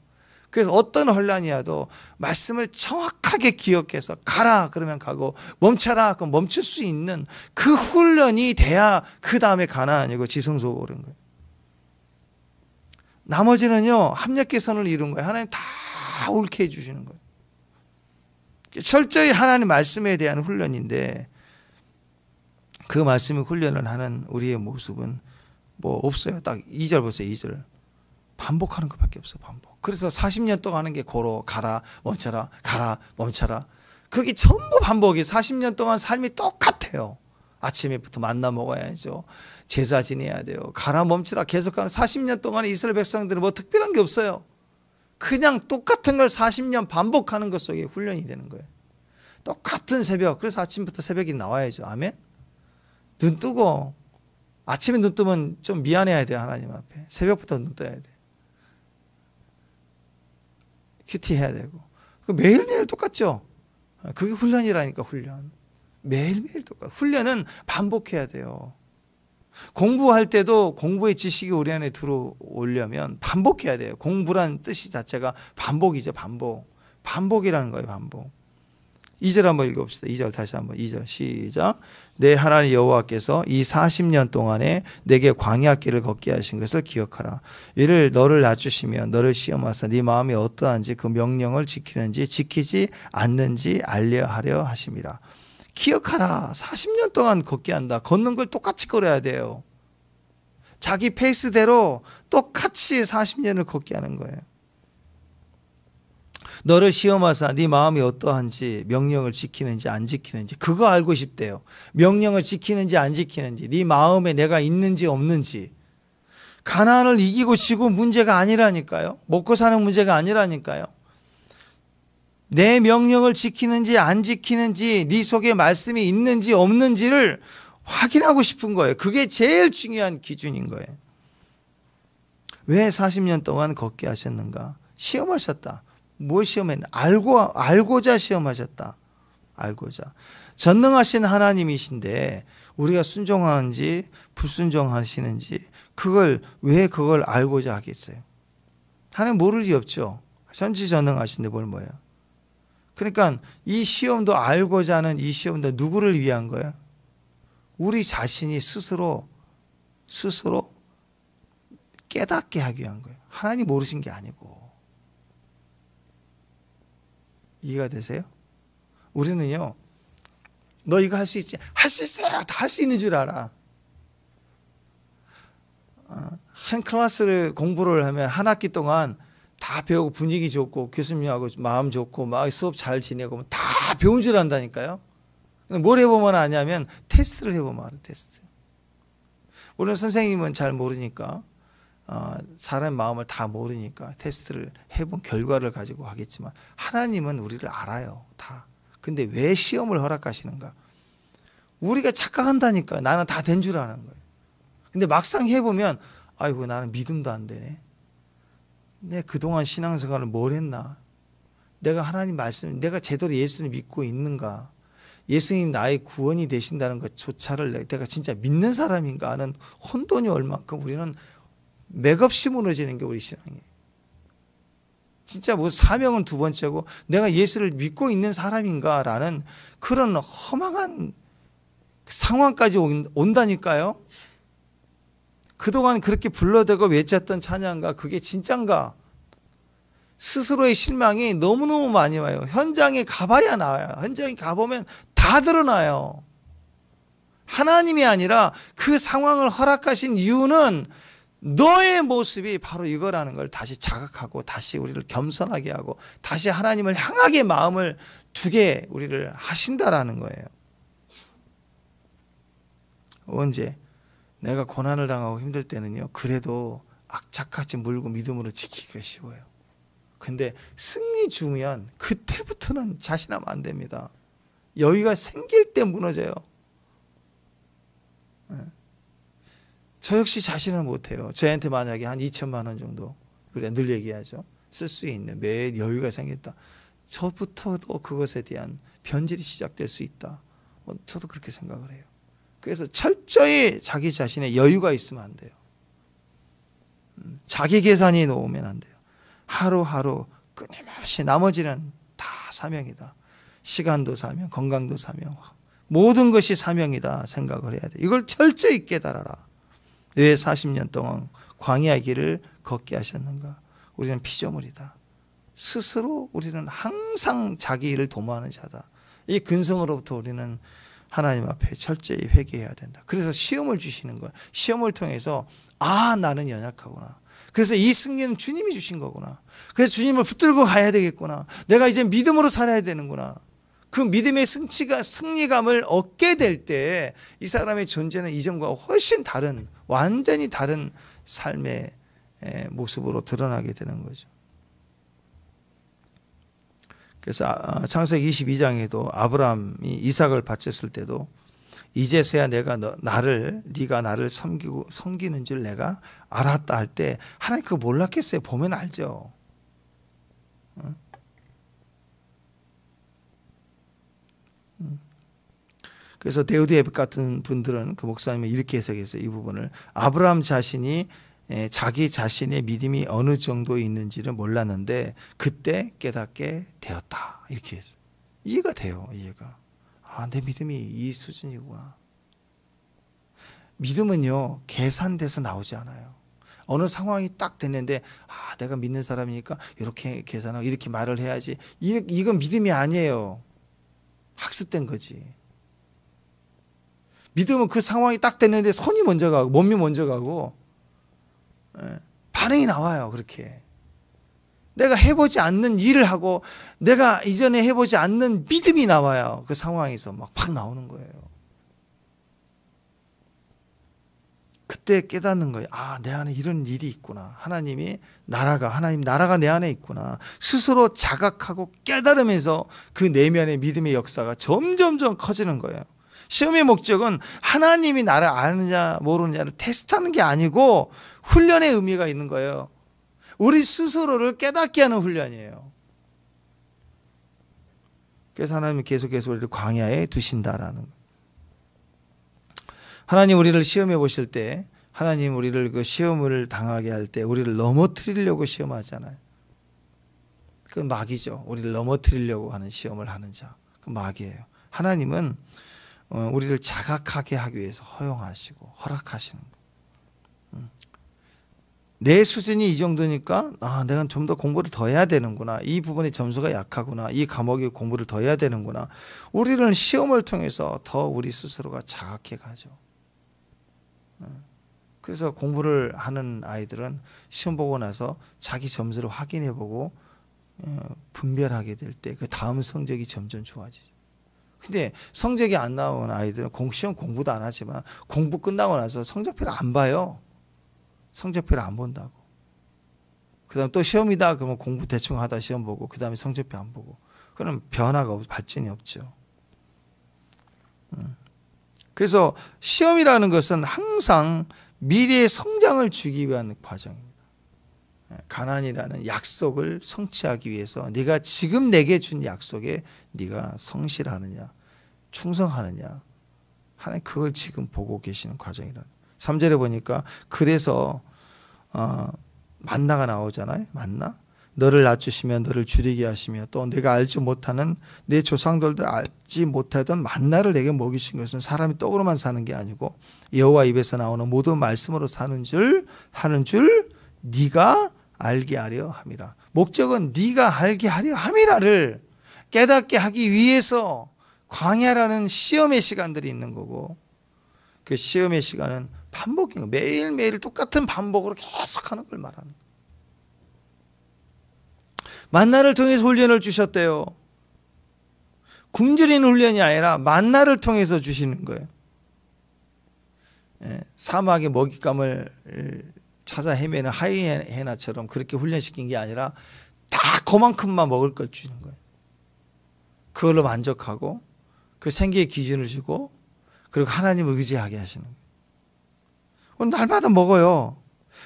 그래서 어떤 혼란이 와도 말씀을 정확하게 기억해서 가라 그러면 가고, 멈춰라 그럼 멈출 수 있는 그 훈련이 돼야 그 다음에 가나안이고 지성소가 오른 거예요. 나머지는요, 합력 개선을 이룬 거예요. 하나님 다 옳게 해주시는 거예요. 철저히 하나님 말씀에 대한 훈련인데, 그 말씀이 훈련을 하는 우리의 모습은 뭐 없어요. 딱 2절 보세요. 2절. 반복하는 것밖에 없어. 반복. 그래서 40년 동안 하는 게 고로 가라 멈춰라 가라 멈춰라. 그게 전부 반복이 40년 동안 삶이 똑같아요. 아침에부터 만나 먹어야죠. 제사 지내야 돼요. 가라 멈추라 계속하는 40년 동안 이스라엘 백성들은 뭐 특별한 게 없어요. 그냥 똑같은 걸 40년 반복하는 것 속에 훈련이 되는 거예요. 똑같은 새벽. 그래서 아침부터 새벽이 나와야죠. 아멘. 눈 뜨고 아침에 눈 뜨면 좀 미안해야 돼요. 하나님 앞에. 새벽부터 눈 떠야 돼. 큐티 해야 되고. 매일매일 똑같죠. 그게 훈련이라니까. 훈련. 매일매일 똑같아. 훈련은 반복해야 돼요. 공부할 때도 공부의 지식이 우리 안에 들어오려면 반복해야 돼요. 공부란 뜻이 자체가 반복이죠. 반복. 반복이라는 거예요. 반복. 2절 한번 읽어봅시다. 2절 다시 한번. 2절 시작. 내 하나님 여호와께서 이 40년 동안에 내게 광야 길을 걷게 하신 것을 기억하라. 이를 너를 낮추시며 너를 시험하사 네 마음이 어떠한지 그 명령을 지키는지 지키지 않는지 알려하려 하심이라. 기억하라. 40년 동안 걷게 한다. 걷는 걸 똑같이 걸어야 돼요. 자기 페이스대로 똑같이 40년을 걷게 하는 거예요. 너를 시험하사 네 마음이 어떠한지 명령을 지키는지 안 지키는지 그거 알고 싶대요. 명령을 지키는지 안 지키는지 네 마음에 내가 있는지 없는지. 가나안을 이기고 지고 문제가 아니라니까요. 먹고 사는 문제가 아니라니까요. 내 명령을 지키는지 안 지키는지 네 속에 말씀이 있는지 없는지를 확인하고 싶은 거예요. 그게 제일 중요한 기준인 거예요. 왜 40년 동안 걷게 하셨는가? 시험하셨다. 뭘 시험했나? 알고자 시험하셨다. 알고자. 전능하신 하나님이신데 우리가 순종하는지 불순종하시는지 왜 그걸 알고자 하겠어요? 하나님 모를 리 없죠. 전지전능하신데 뭘 뭐예요? 그러니까 이 시험도 알고자 하는 이 시험도 누구를 위한 거예요? 우리 자신이 스스로 깨닫게 하기 위한 거예요. 하나님 모르신 게 아니고. 이해가 되세요? 우리는요, 너 이거 할 수 있지? 할 수 있어요. 다 할 수 있는 줄 알아. 한 클래스를 공부를 하면 한 학기 동안 다 배우고 분위기 좋고 교수님하고 마음 좋고 막 수업 잘 지내고 다 배운 줄 안다니까요. 뭘 해보면 아냐면 테스트를 해보면 알아. 테스트. 우리는 선생님은 잘 모르니까 사람의 마음을 다 모르니까 테스트를 해본 결과를 가지고 하겠지만 하나님은 우리를 알아요. 다. 근데 왜 시험을 허락하시는가? 우리가 착각한다니까. 나는 다 된 줄 아는 거예요. 근데 막상 해보면 아이고 나는 믿음도 안 되네. 내 그동안 신앙생활을 뭘 했나? 내가 하나님 말씀, 내가 제대로 예수를 믿고 있는가? 예수님 나의 구원이 되신다는 것조차를 내가 진짜 믿는 사람인가 하는 혼돈이 올 만큼 우리는 맥없이 무너지는 게 우리 신앙이에요. 진짜 뭐 사명은 두 번째고 내가 예수를 믿고 있는 사람인가라는 그런 허망한 상황까지 온다니까요. 그동안 그렇게 불러대고 외쳤던 찬양가 그게 진짠가? 스스로의 실망이 너무너무 많이 와요. 현장에 가봐야 나와요. 현장에 가보면 다 드러나요. 하나님이 아니라 그 상황을 허락하신 이유는 너의 모습이 바로 이거라는 걸 다시 자각하고 다시 우리를 겸손하게 하고 다시 하나님을 향하게 마음을 두게 우리를 하신다라는 거예요. 언제? 내가 고난을 당하고 힘들 때는요. 그래도 악착같이 물고 믿음으로 지키기가 쉬워요. 근데 승리 주면 그때부터는 자신하면 안 됩니다. 여유가 생길 때 무너져요. 저 역시 자신을 못해요. 저한테 만약에 한 2천만 원 정도 그래 늘 얘기하죠. 쓸 수 있는 매일 여유가 생겼다. 저부터도 그것에 대한 변질이 시작될 수 있다. 저도 그렇게 생각을 해요. 그래서 철저히 자기 자신의 여유가 있으면 안 돼요. 자기 계산이 놓으면 안 돼요. 하루하루 끊임없이 나머지는 다 사명이다. 시간도 사명, 건강도 사명, 모든 것이 사명이다 생각을 해야 돼. 이걸 철저히 깨달아라. 왜 40년 동안 광야의 길을 걷게 하셨는가? 우리는 피조물이다. 스스로 우리는 항상 자기 일을 도모하는 자다. 이 근성으로부터 우리는 하나님 앞에 철저히 회개해야 된다. 그래서 시험을 주시는 거야. 시험을 통해서 나는 연약하구나. 그래서 이 승리는 주님이 주신 거구나. 그래서 주님을 붙들고 가야 되겠구나. 내가 이제 믿음으로 살아야 되는구나. 그 믿음의 승리감을 얻게 될 때 이 사람의 존재는 이전과 훨씬 다른, 완전히 다른 삶의 모습으로 드러나게 되는 거죠. 그래서 창세기 22장에도 아브라함이 이삭을 바쳤을 때도 이제서야 네가 나를 섬기는 줄 내가 알았다 할 때 하나님 그거 몰랐겠어요? 보면 알죠. 그래서 데우드에벳 같은 분들은 그 목사님이 이렇게 해석했어요. 이 부분을 아브라함 자신이 자기 자신의 믿음이 어느 정도에 있는지를 몰랐는데 그때 깨닫게 되었다. 이렇게 했어요. 이해가 돼요. 이해가. 내 믿음이 이 수준이구나. 믿음은요 계산돼서 나오지 않아요. 어느 상황이 딱 됐는데 내가 믿는 사람이니까 이렇게 계산하고 이렇게 말을 해야지. 이건 믿음이 아니에요. 학습된 거지. 믿음은 그 상황이 딱 됐는데 손이 먼저 가고 몸이 먼저 가고 반응이 나와요. 그렇게 내가 해보지 않는 일을 하고 내가 이전에 해보지 않는 믿음이 나와요. 그 상황에서 막 나오는 거예요. 그때 깨닫는 거예요. 내 안에 이런 일이 있구나. 하나님 나라가 내 안에 있구나. 스스로 자각하고 깨달으면서 그 내면의 믿음의 역사가 점점점 커지는 거예요. 시험의 목적은 하나님이 나를 아느냐 모르느냐를 테스트하는 게 아니고 훈련의 의미가 있는 거예요. 우리 스스로를 깨닫게 하는 훈련이에요. 그래서 하나님이 계속해서 우리를 광야에 두신다라는 거예요. 하나님 우리를 시험해 보실 때 하나님 우리를 그 시험을 당하게 할 때 우리를 넘어뜨리려고 시험하잖아요. 그건 마귀죠. 우리를 넘어뜨리려고 하는 시험을 하는 자. 그 마귀예요. 하나님은 우리를 자각하게 하기 위해서 허용하시고 허락하시는 거예요. 내 수준이 이 정도니까 내가 좀 더 공부를 더 해야 되는구나. 이 부분의 점수가 약하구나. 이 과목의 공부를 더 해야 되는구나. 우리는 시험을 통해서 더 우리 스스로가 자각해 가죠. 그래서 공부를 하는 아이들은 시험 보고 나서 자기 점수를 확인해 보고 분별하게 될 때 그 다음 성적이 점점 좋아지죠. 근데 성적이 안 나오는 아이들은 시험 공부도 안 하지만 공부 끝나고 나서 성적표를 안 봐요. 성적표를 안 본다고. 그 다음 또 시험이다 그러면 공부 대충 하다 시험 보고 그 다음에 성적표 안 보고. 그럼 변화가 없고 발전이 없죠. 그래서 시험이라는 것은 항상 미래의 성장을 주기 위한 과정입니다. 가나안이라는 약속을 성취하기 위해서 네가 지금 내게 준 약속에 네가 성실하느냐 충성하느냐 하나님 그걸 지금 보고 계시는 과정이라는 3절에 보니까 그래서 만나가 나오잖아요. 만나 너를 낮추시며 너를 줄이게 하시며 또 내가 알지 못하는 내 조상들도 알지 못하던 만나를 내게 먹이신 것은 사람이 떡으로만 사는 게 아니고 여호와 입에서 나오는 모든 말씀으로 하는 줄 네가 알게 하려 함이라. 목적은 네가 알게 하려 함이라를 깨닫게 하기 위해서 광야라는 시험의 시간들이 있는 거고 그 시험의 시간은 반복인 거. 매일매일 똑같은 반복으로 계속하는 걸 말하는 거예요. 만나를 통해서 훈련을 주셨대요. 굶주리는 훈련이 아니라 만나를 통해서 주시는 거예요. 사막의 먹잇감을 찾아 헤매는 하이에나처럼 그렇게 훈련시킨 게 아니라 다 그만큼만 먹을 걸 주는 거예요. 그걸로 만족하고 그 생계의 기준을 주고 그리고 하나님을 의지하게 하시는 거예요. 날마다 먹어요.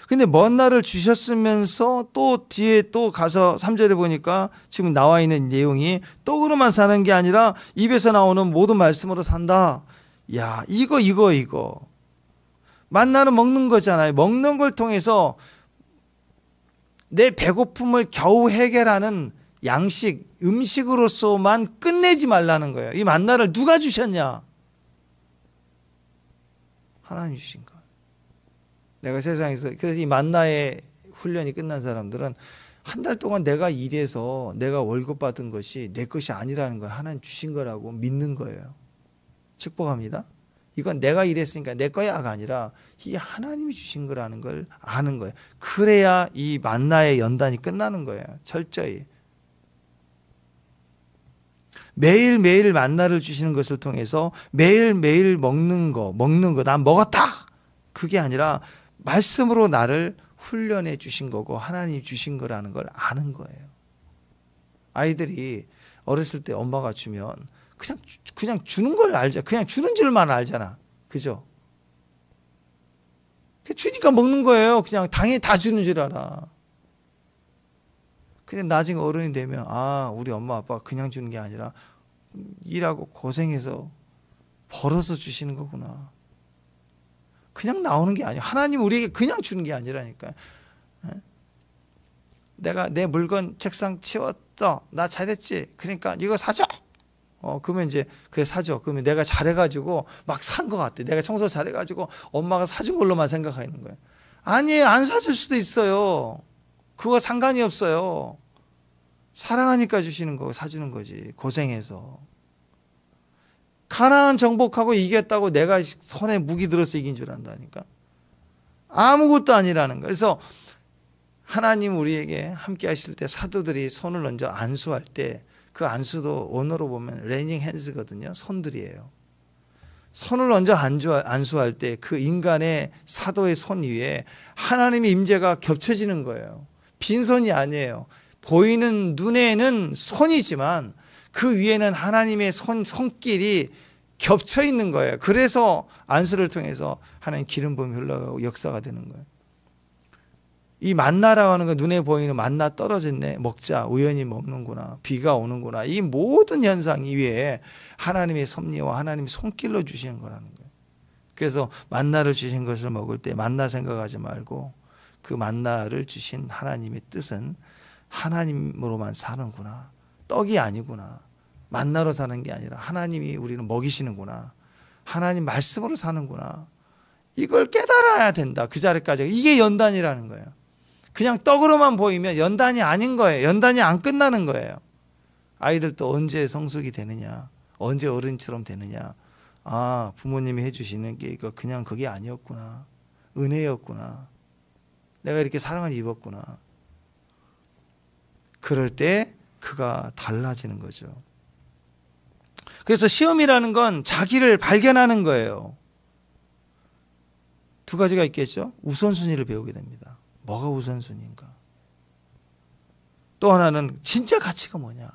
근데 먼 날을 주셨으면서 또 뒤에 또 가서 3절에 보니까 지금 나와 있는 내용이 떡으로만 사는 게 아니라 입에서 나오는 모든 말씀으로 산다. 야, 이거. 만나는 먹는 거잖아요. 먹는 걸 통해서 내 배고픔을 겨우 해결하는 양식, 음식으로서만 끝내지 말라는 거예요. 이 만나를 누가 주셨냐? 하나님 주신 거예요. 내가 세상에서 그래서 이 만나의 훈련이 끝난 사람들은 한 달 동안 내가 일해서 내가 월급 받은 것이 내 것이 아니라는 걸 하나님 주신 거라고 믿는 거예요. 축복합니다. 이건 내가 일했으니까 내 거야가 아니라 이게 하나님이 주신 거라는 걸 아는 거예요. 그래야 이 만나의 연단이 끝나는 거예요. 철저히. 매일매일 만나를 주시는 것을 통해서 매일매일 먹는 거 난 먹었다. 그게 아니라 말씀으로 나를 훈련해 주신 거고 하나님이 주신 거라는 걸 아는 거예요. 아이들이 어렸을 때 엄마가 주면 그냥 주는 걸 알죠. 그냥 주는 줄만 알잖아. 그죠? 주니까 먹는 거예요. 그냥 당연히 다 주는 줄 알아. 근데 나중에 어른이 되면 우리 엄마 아빠가 그냥 주는 게 아니라 일하고 고생해서 벌어서 주시는 거구나. 그냥 나오는 게 아니야. 하나님 우리에게 그냥 주는 게 아니라니까. 내가 내 물건 책상 치웠어. 나 잘했지. 그러니까 이거 사줘. 그러면 이제 그래 사줘. 그러면 내가 잘해가지고 막 산 것 같아. 내가 청소 잘해가지고 엄마가 사준 걸로만 생각하는 거예요. 아니에요. 안 사줄 수도 있어요. 그거 상관이 없어요. 사랑하니까 주시는 거 사주는 거지. 고생해서. 가나안 정복하고 이겼다고 내가 손에 무기 들어서 이긴 줄 안다니까. 아무것도 아니라는 거예요. 그래서 하나님 우리에게 함께 하실 때 사도들이 손을 얹어 안수할 때 그 안수도 언어로 보면 레이닝 핸즈거든요. 손들이에요. 손을 얹어 안수할 때 그 인간의 사도의 손 위에 하나님의 임재가 겹쳐지는 거예요. 빈손이 아니에요. 보이는 눈에는 손이지만 그 위에는 하나님의 손길이 겹쳐 있는 거예요. 그래서 안수를 통해서 하나님 기름 부음이 흘러가고 역사가 되는 거예요. 이 만나라고 하는 거 눈에 보이는 만나 떨어졌네. 먹자. 우연히 먹는구나. 비가 오는구나. 이 모든 현상 이외에 하나님의 섭리와 하나님의 손길로 주시는 거라는 거예요. 그래서 만나를 주신 것을 먹을 때 만나 생각하지 말고 그 만나를 주신 하나님의 뜻은 하나님으로만 사는구나. 떡이 아니구나. 만나로 사는 게 아니라 하나님이 우리를 먹이시는구나. 하나님 말씀으로 사는구나. 이걸 깨달아야 된다. 그 자리까지. 이게 연단이라는 거예요. 그냥 떡으로만 보이면 연단이 아닌 거예요. 연단이 안 끝나는 거예요. 아이들도 언제 성숙이 되느냐. 언제 어른처럼 되느냐. 부모님이 해주시는 게 이거 그냥 그게 아니었구나. 은혜였구나. 내가 이렇게 사랑을 입었구나. 그럴 때 그가 달라지는 거죠. 그래서 시험이라는 건 자기를 발견하는 거예요. 두 가지가 있겠죠. 우선순위를 배우게 됩니다. 뭐가 우선순위인가? 또 하나는 진짜 가치가 뭐냐?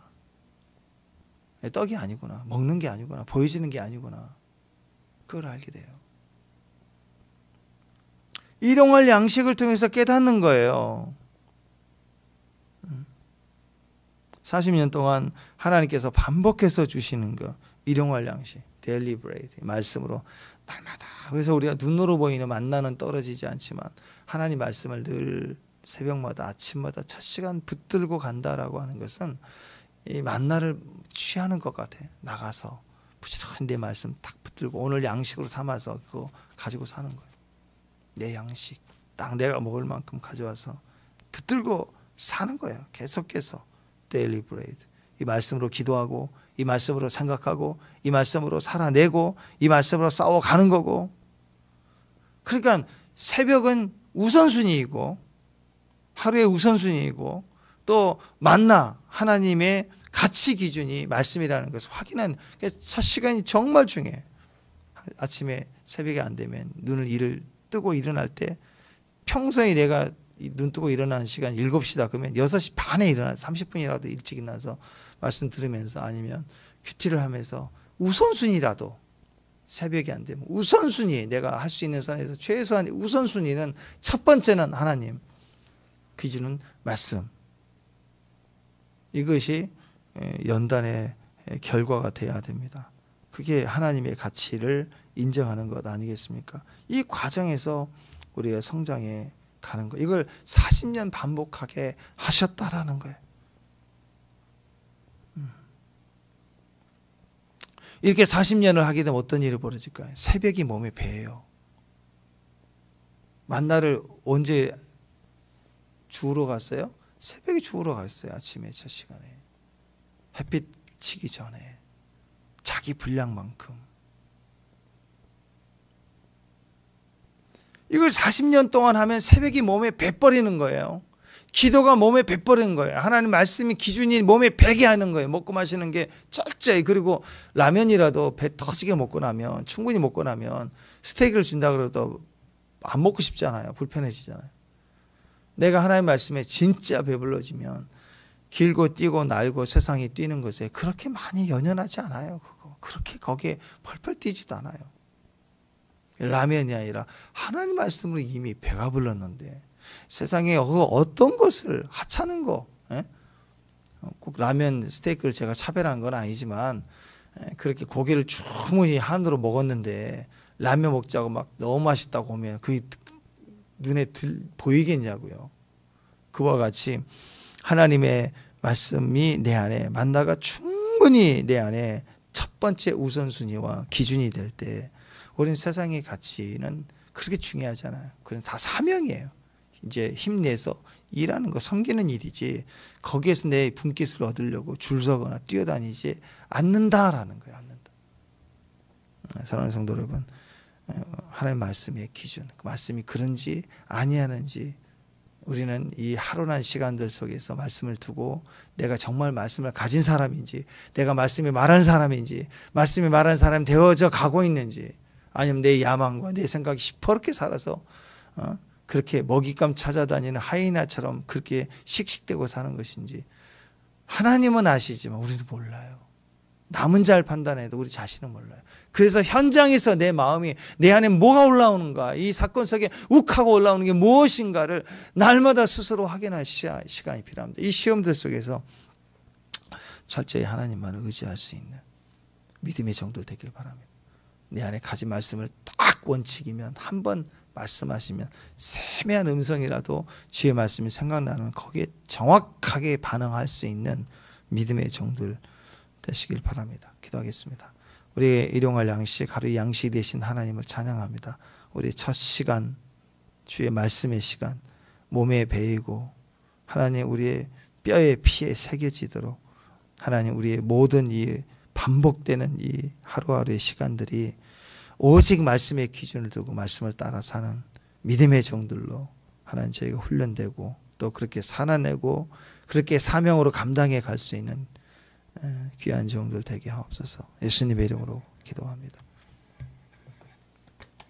떡이 아니구나. 먹는 게 아니구나. 보여지는 게 아니구나. 그걸 알게 돼요. 일용할 양식을 통해서 깨닫는 거예요. 40년 동안 하나님께서 반복해서 주시는 거. 일용할 양식. 데일리 브레이드. 말씀으로 날마다. 그래서 우리가 눈으로 보이는 만나는 떨어지지 않지만 하나님 말씀을 늘 새벽마다 아침마다 첫 시간 붙들고 간다라고 하는 것은 이 만나를 취하는 것 같아. 나가서 부지런히 내 말씀 딱 붙들고 오늘 양식으로 삼아서 그거 가지고 사는 거예요. 내 양식 딱 내가 먹을 만큼 가져와서 붙들고 사는 거예요. 계속해서 데일리 브레이드. 이 말씀으로 기도하고 이 말씀으로 생각하고 이 말씀으로 살아내고 이 말씀으로 싸워가는 거고. 그러니까 새벽은 우선순위이고 하루의 우선순위이고 또 만나 하나님의 가치 기준이 말씀이라는 것을 확인하는 첫 시간이 정말 중요해요. 아침에 새벽에 안 되면 눈을 뜨고 일어날 때 평소에 내가 눈 뜨고 일어나는 시간 7시다 그러면 6시 반에 일어나 30분이라도 일찍 일어나서 말씀 들으면서 아니면 큐티를 하면서 우선순위라도 새벽이 안 되면 우선순위 내가 할 수 있는 선에서 최소한 우선순위는 첫 번째는 하나님 기준은 말씀. 이것이 연단의 결과가 돼야 됩니다. 그게 하나님의 가치를 인정하는 것 아니겠습니까? 이 과정에서 우리가 성장해 가는 거. 이걸 40년 반복하게 하셨다라는 거예요. 이렇게 40년을 하게 되면 어떤 일이 벌어질까요? 새벽이 몸에 배해요. 만나를 언제 주우러 갔어요? 새벽에 주우러 갔어요. 아침에 첫 시간에. 햇빛 치기 전에. 자기 분량만큼. 이걸 40년 동안 하면 새벽이 몸에 배버리는 거예요. 기도가 몸에 배버리는 거예요. 하나님 말씀이 기준이 몸에 배게 하는 거예요. 먹고 마시는 게 철저히. 그리고 라면이라도 배 터지게 먹고 나면, 충분히 먹고 나면 스테이크를 준다 그래도 안 먹고 싶잖아요. 불편해지잖아요. 내가 하나님 말씀에 진짜 배불러지면 길고 뛰고 날고 세상이 뛰는 것에 그렇게 많이 연연하지 않아요. 그렇게 거기에 펄펄 뛰지도 않아요. 라면이 아니라 하나님 말씀으로 이미 배가 불렀는데 세상에 어떤 것을 하찮은 거, 꼭 라면 스테이크를 제가 차별한 건 아니지만 그렇게 고기를 충분히 한으로 먹었는데 라면 먹자고 막 너무 맛있다고 하면 그게 눈에 보이겠냐고요. 그와 같이 하나님의 말씀이 내 안에, 만나가 충분히 내 안에 첫 번째 우선순위와 기준이 될 때 우리는 세상의 가치는 그렇게 중요하잖아요. 그건 다 사명이에요. 이제 힘내서 일하는 거, 섬기는 일이지 거기에서 내 분깃을 얻으려고 줄 서거나 뛰어다니지 않는다라는 거예요. 않는다. 사랑하는 성도 여러분, 하나님의 말씀의 기준, 그 말씀이 그런지 아니하는지 우리는 이 하루난 시간들 속에서 말씀을 두고 내가 정말 말씀을 가진 사람인지, 내가 말씀이 말하는 사람인지, 말씀이 말하는 사람이 되어져 가고 있는지, 아니면 내 야망과 내 생각이 시퍼렇게 살아서 그렇게 먹잇감 찾아다니는 하이나처럼 그렇게 씩씩대고 사는 것인지 하나님은 아시지만 우리는 몰라요. 남은 잘 판단해도 우리 자신은 몰라요. 그래서 현장에서 내 마음이, 내 안에 뭐가 올라오는가, 이 사건 속에 욱하고 올라오는 게 무엇인가를 날마다 스스로 확인할 시간이 필요합니다. 이 시험들 속에서 철저히 하나님만을 의지할 수 있는 믿음의 정도를 되길 바랍니다. 내 안에 가진 말씀을 딱 원칙이면, 한번 말씀하시면 세미한 음성이라도 주의 말씀이 생각나는 거기에 정확하게 반응할 수 있는 믿음의 종들 되시길 바랍니다. 기도하겠습니다. 우리의 일용할 양식, 하루의 양식이 되신 하나님을 찬양합니다. 우리의 첫 시간, 주의 말씀의 시간, 몸에 배이고 하나님 우리의 뼈에 피에 새겨지도록 하나님 우리의 모든 이 반복되는 이 하루하루의 시간들이 오직 말씀의 기준을 두고 말씀을 따라 사는 믿음의 종들로 하나님 저희가 훈련되고 또 그렇게 살아내고 그렇게 사명으로 감당해 갈 수 있는 귀한 종들 되게 하옵소서. 예수님의 이름으로 기도합니다.